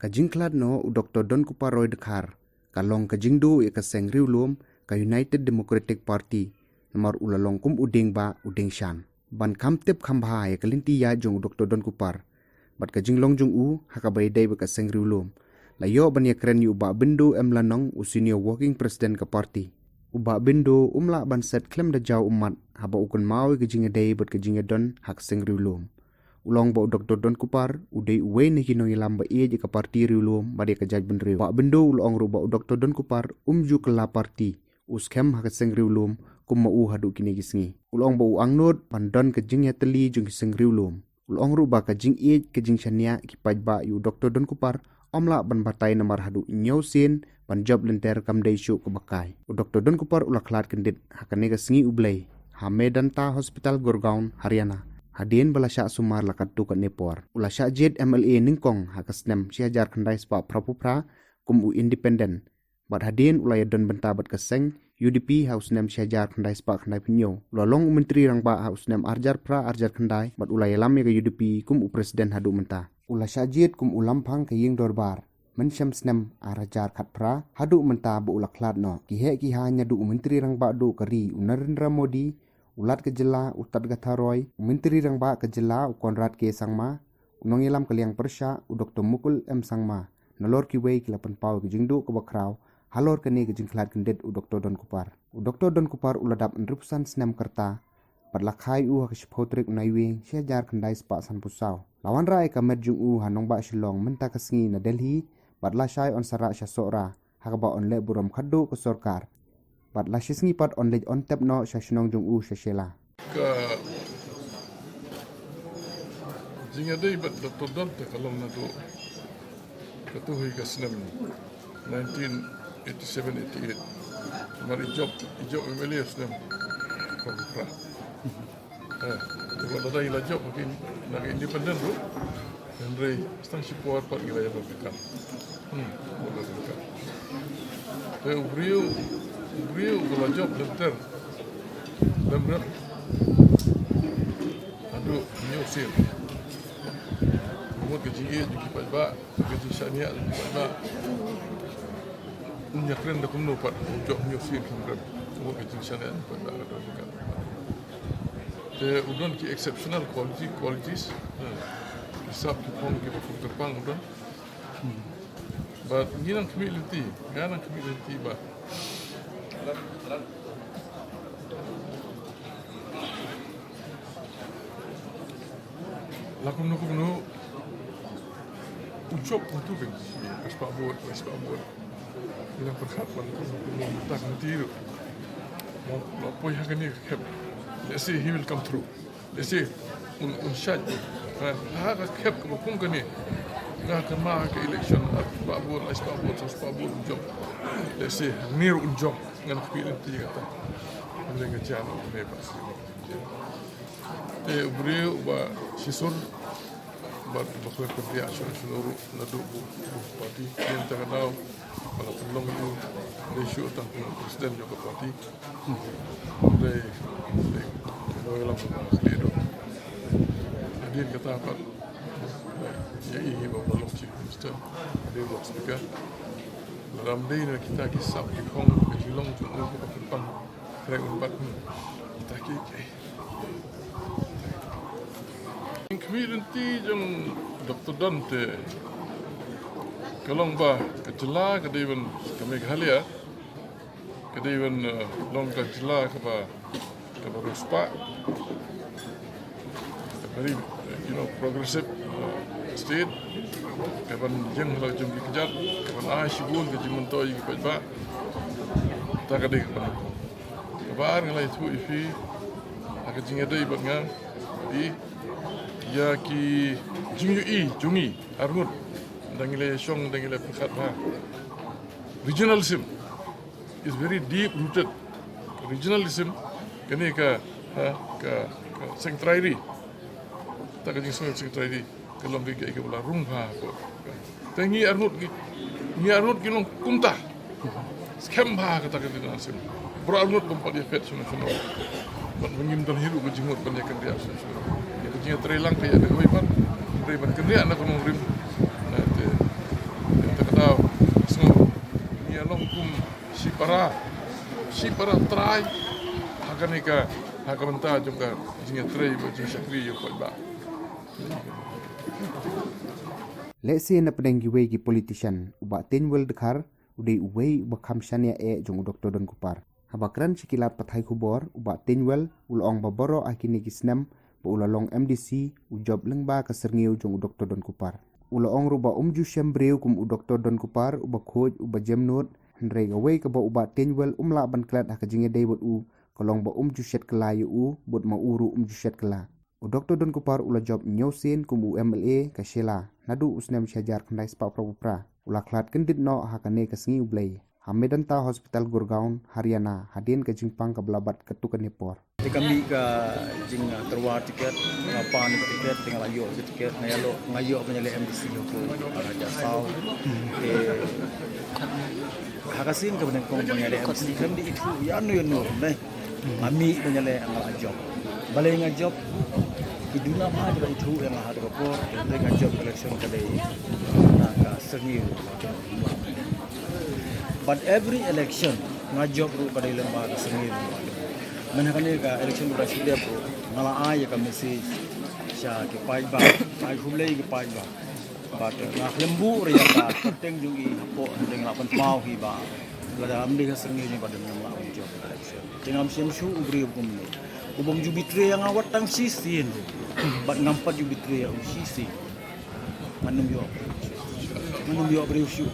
Kajingklad no u Dr. Donkupar Roy dekhar kalong kajingdu ya kaseng riulum ka United Democratic Party nomor ulalong kum uding ba uding shan ban kamtip khambha ya kalinti ya jong Dr. Donkupar bat kajinglong jong u hakabai dai ba kaseng riulum layo ban ya kren yu ba Bindo emlanong u senior working president ka party u ba Bindo umla ban set klem da jaw umat haba ukun mau ke jingiadei bat ke jingiadon hak seng riulum ulong ba Dr. Donkupar udai uwe ni kinong ilam ba iya jika parti riulum ba dia kajaj benriu ba Bindo ulong ru ba Dr. Donkupar umju kela parti uskem hak seng riulum kum mau hadu kini gisngi ulong ba u angnod pandon ke jingiateli jung seng riulum ulong ru ba ka jing ej ke jing shania ki pajba yu Dr. Donkupar omla ban batai namar hadu nyausin ban job lenter kamdai syu ke bakai u Dr. Donkupar ulaklat kendit hakane ke sngi ublai Hamedanta Hospital Gurgaon Haryana hadien balasya sumar lakat tu kat Nepor ulasya jet MLA ningkong hakasnem siajar khandai spa prapupra kum u independent bat hadien ulaya don benta bat keseng UDP hausnem siajar khandai spa khandai pinyo lolong menteri rangba hausnem arjar khandai bat ulaya lam ke UDP kum u presiden hadu menta ulasya jet kum ulampang ke ying dorbar mensyam snem arajar khatpra hadu menta bu ulaklat no kihe ki hanya du menteri rangba du kari Narendra Modi ulat kejela Ustad Roy menteri rangba kejela Konrad K Sangma unongilam kaliang persya u Dr. Mukul M Sangma nolor ki wei kilapan pau ke jingdu ke bakrau halor kene ke jingklat kendet u Dr. Donkupar uladap enrupsan snem kerta padlakhai u hakshpotrik naiwe siajar khandai spa san pusau lawan rai kamet jung u hanong ba shillong menta kasngi na Delhi badla shai on sara shasora hakaba on le buram khaddu ke sarkar badla shisngi pat on le on tap no shashnong jung u shashela ka jingiadei bat Dr. Dante kalong na tu katuhi ka sinem 1987-88 mari job MLA sinem pra kalau ada ila job mungkin nak independen tu Henry stang support pat gila ya berkat Beliau kalau job lenter lembran aduh nyusil buat kejingit dikipat ba kejing syania dikipat ba punya keren dah kumno pat job nyusil lembran buat kejing syania dikipat ba dekat udon ki exceptional qualities hisap ki pong ki terpang udon but ginang community ba lakum nu ucap untuk kan aspak buat bilang perkhidmatan kumno tak nanti itu mau apa yang kini let's say he will come through let's say unshad kep ko pun kani ga kama ke election aspak buat job let's say near job ngan pilih tiga kata dengan cara bebas beliau ba sisur ba bakal kerja seluruh nadu parti yang terkenal kalau pelong itu ratio tentang presiden juga parti dari dalam sendiri dia kata apa ya ini bawa lokasi presiden dia buat speaker dalam dia kita kisah di Hong Kong juga ke depan kira empat kita kiki community yang Dr. Dante kalong ba kecela kediwan kami khalia kediwan long kecela kaba ruspa very progressive state kapan jeng la jum kejat kapan shigul ke jimonto yi ba ta kadai kapan kabar ngalai tu ifi aga jingiadei bangang di ya ki jungi argut dangile shong dangile perkhat ba regionalism is very deep rooted regionalism kene ka sanctuary ta ka jing sanctuary kalau mereka ikut bola rumah tengi argut kilong kumta scam bah kata nasim bro argut pompa dia fet suno mengim dan hidup kejingut banyak kerja suno ya kejingut terelang kayak ada wipan riban kerja anak kono rim hukum si para try hakanika hakamanta juga jingiadei bajing sakri yo ba. Lese na pedang giwe gi politician uba tenwel dekhar udai uwei uba khamshania jong Dr. Donkupar. Habakran sikilat pathai khubor uba tenwel ulong baboro akini gisnam ba ulalong MDC ujob lengba kaserngeu jong Dr. Donkupar. Ulong ruba ju syambreu kum Dr. Donkupar uba khoj uba jamnot hendrei gawe ka ba uba tenwel la banklat jingiadei bot kolong ba ju shet kala yu bot ma uru ju shet kala. Dr. Donkupar ula job nyosin kum MLA ka Shela nadu usnem syajar kandai spa propra ula klat kendit no hakane kasngi ublei Hamedanta Hospital Gurgaon Haryana hadin ke jingpang ke belabat ketukan Nepor. Kami ke jing terwar tiket ngapan tiket tinggal ayo tiket ngayo penyele MDC ko raja sau hakasin ke benang kong penyele MDC kan di itu ya nu deh kami penyele ngal job balai ngajob iduna mah juga itu yang ada ko ngajob election kadai ka serniu. But every election ngajob ru kadai lembaga serniu. Menakani ka election ru sudah bro ngala ay ka message sya ke pai ba ai hulai ke pai ba but na lembu ri ka teng jungi hapo teng lapan mau hi ba lada amdi ka serniu ni pada nama job election tengam siam shu ubri hukum ni ubom jubitre yang awat tang sisin but ngampat jubitre yang sisi manum yo beri shu